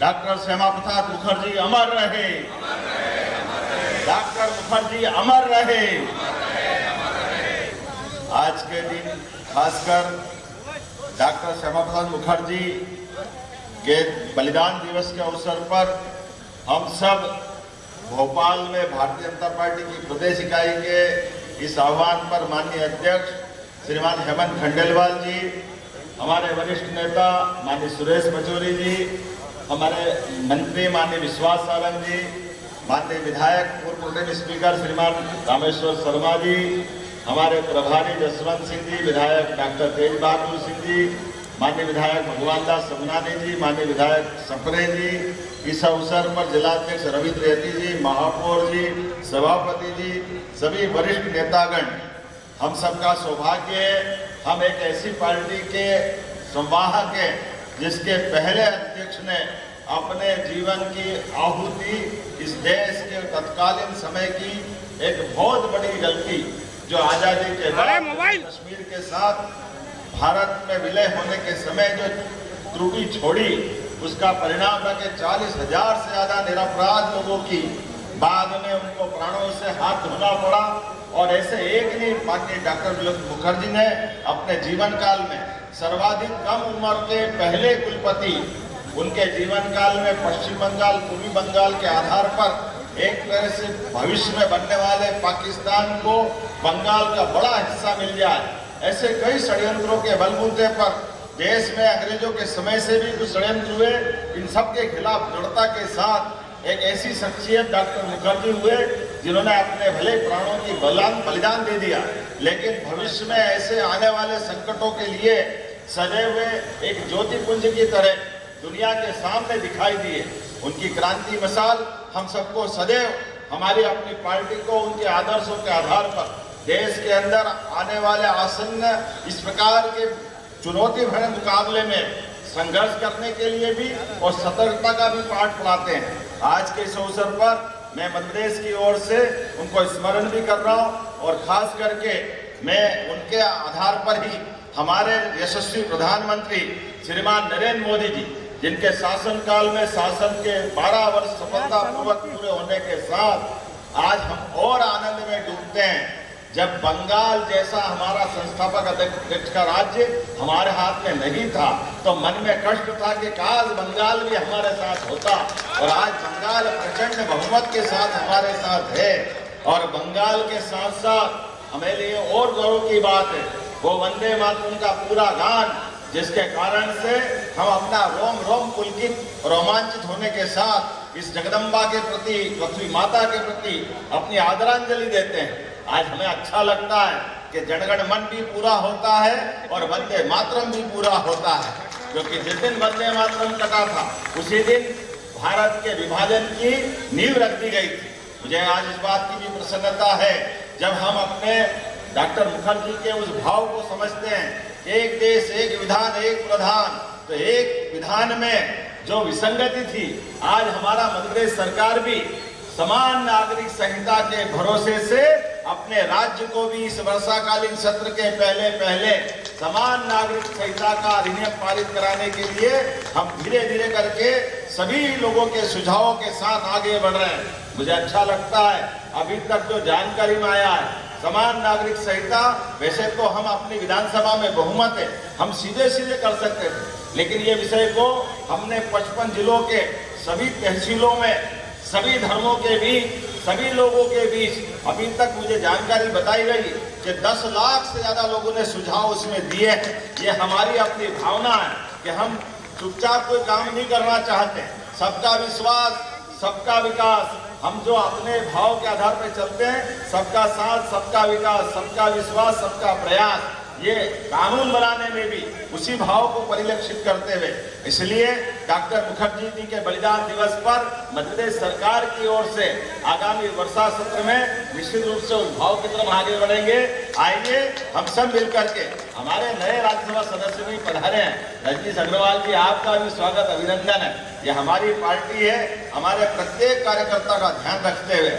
Doctor Shyama Prasad Mukherjee अमर रहे, doctor Mukherjee अमर रहे। आज के दिन खासकर डॉक्टर श्यामा प्रसाद मुखर्जी के बलिदान दिवस के अवसर पर हम सब भोपाल में भारतीय जनता पार्टी की प्रदेश इकाई के इस आह्वान पर माननीय अध्यक्ष श्रीमान हेमंत खंडेलवाल जी, हमारे वरिष्ठ नेता माननीय सुरेश पचौरी जी, हमारे मंत्री माननीय विश्वास सारंग जी, माननीय विधायक पूर्व प्रोटेम स्पीकर श्रीमान रामेश्वर शर्मा जी, हमारे प्रभारी जसवंत सिंह जी, विधायक डॉक्टर तेज बहादुर सिंह जी, माननीय विधायक भगवान दास समनानी जी, माननीय विधायक सपरे जी, इस अवसर पर जिलाध्यक्ष रवि त्रिवेदी जी, महापौर जी, सभापति जी, सभी वरिष्ठ नेतागण, हम सबका सौभाग्य है हम एक ऐसी पार्टी के संवाहक हैं जिसके पहले अध्यक्ष ने अपने जीवन की आहुति इस देश के तत्कालीन समय की एक बहुत बड़ी गलती जो आजादी के बाद कश्मीर के साथ भारत में विलय होने के समय जो त्रुटि छोड़ी, उसका परिणाम था कि 40,000 से ज्यादा निरपराध लोगों की बाद में उनको प्राणों से हाथ धोना पड़ा। और ऐसे एक नहीं, माननीय डॉक्टर मुखर्जी ने अपने जीवन काल में सर्वाधिक कम उम्र के पहले कुलपति, उनके जीवन काल में पश्चिम बंगाल, पूर्वी बंगाल के आधार पर एक तरह से भविष्य में बनने वाले पाकिस्तान को बंगाल का बड़ा हिस्सा मिल जाए, ऐसे कई षड्यंत्रों के बलबूते पर देश में अंग्रेजों के समय से भी कुछ षड्यंत्र हुए। इन सब के खिलाफ दृढ़ता के साथ एक ऐसी शख्सियत डॉक्टर मुखर्जी हुए जिन्होंने अपने भले प्राणों की बलिदान दे दिया, लेकिन भविष्य में ऐसे आने वाले संकटों के लिए सजे हुए एक ज्योतिपुंज की तरह दुनिया के सामने दिखाई दिए। उनकी क्रांति मिसाल हम सबको सदैव हमारी अपनी पार्टी को उनके आदर्शों के आधार पर देश के अंदर आने वाले आसन्न इस प्रकार के चुनौती भरे मुकाबले में संघर्ष करने के लिए भी और सतर्कता का भी पाठ पढ़ाते हैं। आज के इस अवसर पर मैं मध्य प्रदेश की ओर से उनको स्मरण भी कर रहा हूँ और खास करके मैं उनके आधार पर ही हमारे यशस्वी प्रधानमंत्री श्रीमान नरेंद्र मोदी जी, जिनके शासनकाल में शासन के 12 वर्ष सफलतापूर्वक पूरे होने के साथ आज हम और आनंद में डूबते हैं। जब बंगाल जैसा हमारा संस्थापक अध्यक्ष का राज्य हमारे हाथ में नहीं था तो मन में कष्ट था कि काश बंगाल भी हमारे साथ होता, और आज बंगाल प्रचंड बहुमत के साथ हमारे साथ है। और बंगाल के साथ साथ हमें लिए और गौरव की बात है वो वंदे मातरम का पूरा गान, जिसके कारण से हम अपना रोम रोम पुलकित रोमांचित होने के साथ इस जगदम्बा के प्रति, पृथ्वी माता के प्रति अपनी आदरांजलि देते हैं। आज हमें अच्छा लगता है कि जनगण मन भी पूरा होता है और वंदे मातरम भी पूरा होता है, क्योंकि जिस दिन वंदे मातरम कटा था उसी दिन भारत के विभाजन की नींव रख दी गई थी। मुझे आज इस बात की भी प्रसन्नता है जब हम अपने डॉक्टर मुखर्जी के उस भाव को समझते हैं, एक देश एक विधान एक प्रधान, तो एक विधान में जो विसंगति थी आज हमारा मध्य प्रदेश सरकार भी समान नागरिक संहिता के भरोसे से अपने राज्य को भी इस वर्षाकालीन सत्र के पहले समान नागरिक संहिता का अधिनियम पारित कराने के लिए हम धीरे धीरे करके सभी लोगों के सुझावों के साथ आगे बढ़ रहे हैं। मुझे अच्छा लगता है अभी तक जो जानकारी में आया है, समान नागरिक संहिता वैसे तो हम अपनी विधानसभा में बहुमत है, हम सीधे सीधे कर सकते थे, लेकिन ये विषय को हमने 55 जिलों के सभी तहसीलों में सभी धर्मों के बीच, सभी लोगों के बीच अभी तक मुझे जानकारी बताई गई कि 10 लाख से ज्यादा लोगों ने सुझाव उसमें दिए हैं। ये हमारी अपनी भावना है कि हम चुपचाप कोई काम नहीं करना चाहते, सबका विश्वास सबका विकास, हम जो अपने भाव के आधार पर चलते हैं, सबका साथ सबका विकास, सबका विश्वास सबका प्रयास, ये कानून बनाने में भी उसी भाव को परिलक्षित करते हुए, इसलिए डॉक्टर मुखर्जी जी के बलिदान दिवस पर मध्य प्रदेश सरकार की ओर से आगामी वर्षा सत्र में निश्चित रूप से उस भाव की तरफ आगे बढ़ेंगे। आइए हम सब मिलकर के, हमारे नए राज्यसभा सदस्य भी पधारे हैं, रजनीश अग्रवाल जी आपका भी स्वागत अभिनंदन है। ये हमारी पार्टी है, हमारे प्रत्येक कार्यकर्ता का ध्यान रखते हुए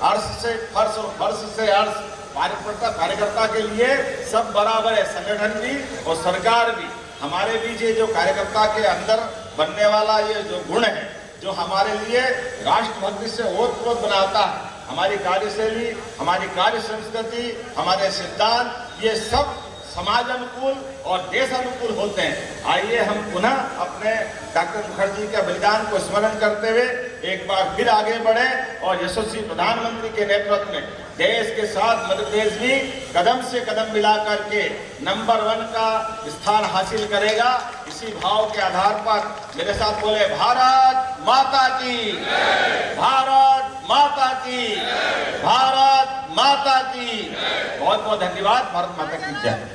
अर्श से फर्श और फर्श से अर्श कार्यकर्ता के लिए सब बराबर है, संगठन भी और सरकार भी। हमारे बीच ये जो कार्यकर्ता के अंदर बनने वाला ये जो गुण है जो हमारे लिए राष्ट्रभक्ति से ओतप्रोत बनाता है। हमारी कार्यशैली, हमारी कार्य संस्कृति, हमारे सिद्धांत ये सब समाज अनुकूल और देश अनुकूल होते हैं। आइए हम पुनः अपने डॉक्टर मुखर्जी के बलिदान को स्मरण करते हुए एक बार फिर आगे बढ़े और यशस्वी प्रधानमंत्री के नेतृत्व में देश के साथ मध्य प्रदेश भी कदम से कदम मिला करके नंबर 1 का स्थान हासिल करेगा। इसी भाव के आधार पर मेरे साथ बोले भारत माता की, भारत माता की, भारत माता की। बहुत बहुत धन्यवाद। भारत माता की जय।